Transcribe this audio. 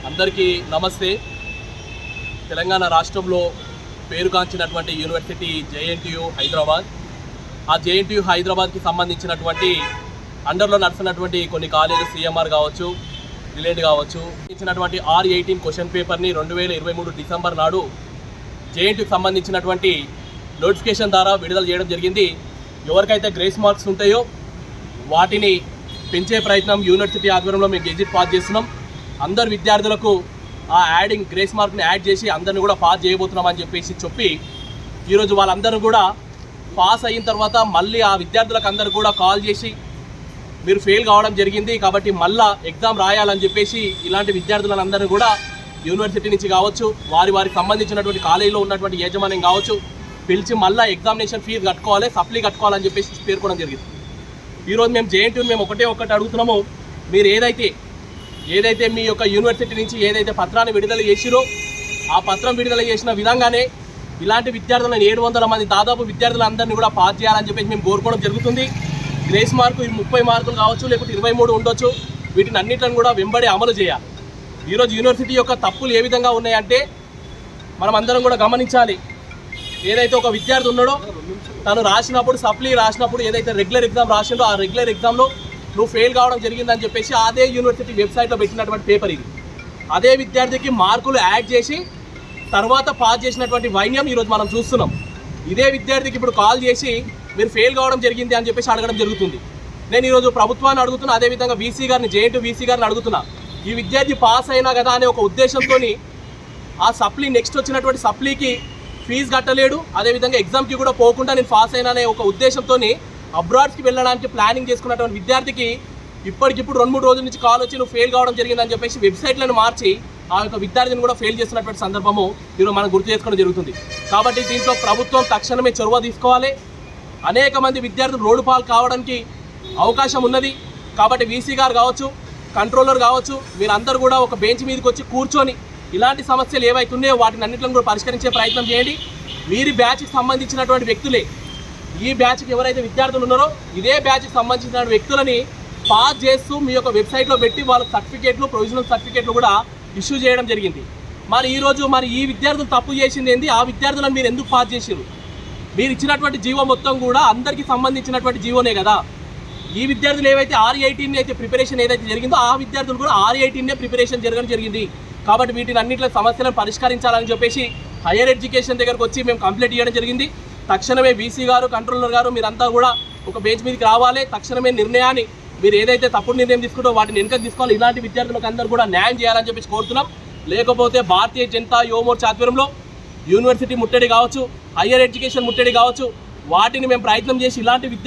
అందరికీ నమస్తే. తెలంగాణ రాష్ట్రంలో పేరుగాంచినటువంటి యూనివర్సిటీ జేఎన్టీయూ హైదరాబాద్. ఆ జేఎన్టీయూ హైదరాబాద్కి సంబంధించినటువంటి అండర్లో నడుస్తున్నటువంటి కొన్ని కాలేజెస్ సిఎంఆర్ కావచ్చు, రిలేట్ కావచ్చు, ఇచ్చినటువంటి R18 క్వశ్చన్ పేపర్ని 2023 డిసెంబర్ నాడు జేఎన్టీయూకి సంబంధించినటువంటి నోటిఫికేషన్ ద్వారా విడుదల చేయడం జరిగింది. ఎవరికైతే గ్రేస్ మార్క్స్ ఉంటాయో వాటిని పెంచే ప్రయత్నం యూనివర్సిటీ ఆధ్వర్యంలో మేము గెజిట్ పాస్ చేస్తున్నాం. అందరు విద్యార్థులకు ఆ యాడింగ్ గ్రేస్ మార్క్ని యాడ్ చేసి అందరిని కూడా పాస్ చేయబోతున్నామని చెప్పి ఈరోజు వాళ్ళందరూ కూడా పాస్ అయిన తర్వాత మళ్ళీ ఆ విద్యార్థులకు అందరూ కూడా కాల్ చేసి మీరు ఫెయిల్ కావడం జరిగింది కాబట్టి మళ్ళీ ఎగ్జామ్ రాయాలని చెప్పేసి ఇలాంటి విద్యార్థులందరూ కూడా యూనివర్సిటీ నుంచి కావచ్చు, వారికి సంబంధించినటువంటి కాలేజీలో ఉన్నటువంటి యాజమాన్యం కావచ్చు పిలిచి మళ్ళీ ఎగ్జామినేషన్ ఫీజు కట్టుకోవాలి, సప్లీ కట్టుకోవాలని చెప్పేసి పేర్కొనడం జరిగింది. ఈరోజు మేము జేఎన్టీయూని మేము ఒకటి అడుగుతున్నాము. మీరు ఏదైతే మీ యొక్క యూనివర్సిటీ నుంచి ఏదైతే పత్రాన్ని విడుదల చేసిరో ఆ పత్రం విడుదల చేసిన విధంగానే ఇలాంటి విద్యార్థులను 700 మంది దాదాపు విద్యార్థులందరినీ కూడా పాస్ చేయాలని చెప్పేసి మేము కోరుకోవడం జరుగుతుంది. గ్రేస్ మార్కు 30 మార్కులు కావచ్చు, లేకపోతే 23 ఉండొచ్చు. వీటిని అన్నింటిని కూడా వెంబడి అమలు చేయాలి. ఈరోజు యూనివర్సిటీ యొక్క తప్పులు ఏ విధంగా ఉన్నాయంటే మనం అందరం కూడా గమనించాలి. ఏదైతే ఒక విద్యార్థి ఉన్నాడో తను రాసినప్పుడు సప్లీ రాసినప్పుడు ఏదైతే రెగ్యులర్ ఎగ్జామ్ రాసిండో ఆ రెగ్యులర్ ఎగ్జామ్లో నువ్వు ఫెయిల్ కావడం జరిగిందని చెప్పేసి అదే యూనివర్సిటీ వెబ్సైట్లో పెట్టినటువంటి పేపర్ ఇది. అదే విద్యార్థికి మార్కులు యాడ్ చేసి తర్వాత పాస్ చేసినటువంటి వైన్యం ఈరోజు మనం చూస్తున్నాం. ఇదే విద్యార్థికి ఇప్పుడు కాల్ చేసి మీరు ఫెయిల్ కావడం జరిగింది అని చెప్పేసి అడగడం జరుగుతుంది. నేను ఈరోజు ప్రభుత్వాన్ని అడుగుతున్నా, అదేవిధంగా వీసీ గారిని, జేఎన్టీయూ వీసీ గారిని అడుగుతున్నా. ఈ విద్యార్థి పాస్ అయినా కదా అనే ఒక ఉద్దేశంతో ఆ సప్లీ నెక్స్ట్ వచ్చినటువంటి సప్లీకి ఫీజు కట్టలేడు, అదేవిధంగా ఎగ్జామ్కి కూడా పోకుండా నేను పాస్ అయినా అనే ఒక ఉద్దేశంతో అబ్రాడ్స్కి వెళ్ళడానికి ప్లానింగ్ చేసుకున్నటువంటి విద్యార్థికి ఇప్పటికిప్పుడు 2-3 రోజుల నుంచి కాల్ వచ్చి నువ్వు ఫెయిల్ కావడం జరిగిందని చెప్పేసి వెబ్సైట్లను మార్చి ఆ యొక్క విద్యార్థిని కూడా ఫెయిల్ చేస్తున్నటువంటి సందర్భము ఈరోజు మనం గుర్తు చేసుకోవడం జరుగుతుంది. కాబట్టి దీంట్లో ప్రభుత్వం తక్షణమే చొరవ తీసుకోవాలి. అనేక మంది విద్యార్థులు రోడ్డు పాలు కావడానికి అవకాశం ఉన్నది. కాబట్టి వీసీ గారు కావచ్చు, కంట్రోలర్ కావచ్చు, మీరందరూ కూడా ఒక బెంచ్ మీదకి వచ్చి కూర్చొని ఇలాంటి సమస్యలు ఏవైతున్నాయో వాటిని అన్నింటిని కూడా పరిష్కరించే ప్రయత్నం చేయండి. వీరి బ్యాచ్కి సంబంధించినటువంటి వ్యక్తులే, ఈ బ్యాచ్కి ఎవరైతే విద్యార్థులు ఉన్నారో ఇదే బ్యాచ్కి సంబంధించిన వ్యక్తులని పాస్ చేస్తూ మీ యొక్క వెబ్సైట్లో పెట్టి వాళ్ళ సర్టిఫికేట్లు, ప్రొవిజనల్ సర్టిఫికేట్లు కూడా ఇష్యూ చేయడం జరిగింది. మరి ఈ విద్యార్థులు తప్పు చేసింది ఏంది? ఆ విద్యార్థులను మీరు ఎందుకు పాస్ చేసారు? మీరు ఇచ్చినటువంటి జీవో మొత్తం కూడా అందరికీ సంబంధించినటువంటి జీవోనే కదా. ఈ విద్యార్థులు ఏవైతే R18 అయితే ప్రిపరేషన్ ఏదైతే జరిగిందో ఆ విద్యార్థులు కూడా R18 ప్రిపరేషన్ జరగడం జరిగింది. కాబట్టి వీటిని అన్నింటిలో సమస్యలను పరిష్కరించాలని చెప్పేసి హైయర్ ఎడ్యుకేషన్ దగ్గరకు వచ్చి మేము కంప్లైంట్ ఇవ్వడం జరిగింది. తక్షణమే వీసీ గారు, కంట్రోలర్ గారు మీరంతా కూడా ఒక బెంచ్ మీదకి రావాలి. తక్షణమే నిర్ణయాన్ని మీరు ఏదైతే తప్పుడు నిర్ణయం తీసుకుంటో వాటిని వెనక తీసుకోవాలి. ఇలాంటి విద్యార్థులకు అందరూ కూడా న్యాయం చేయాలని చెప్పేసి కోరుతున్నాం. లేకపోతే భారతీయ జనతా యువ మోర్చా ఆధ్వర్యంలో యూనివర్సిటీ ముట్టడి కావచ్చు, హైయర్ ఎడ్యుకేషన్ ముట్టడి కావచ్చు, వాటిని మేము ప్రయత్నం చేసి ఇలాంటి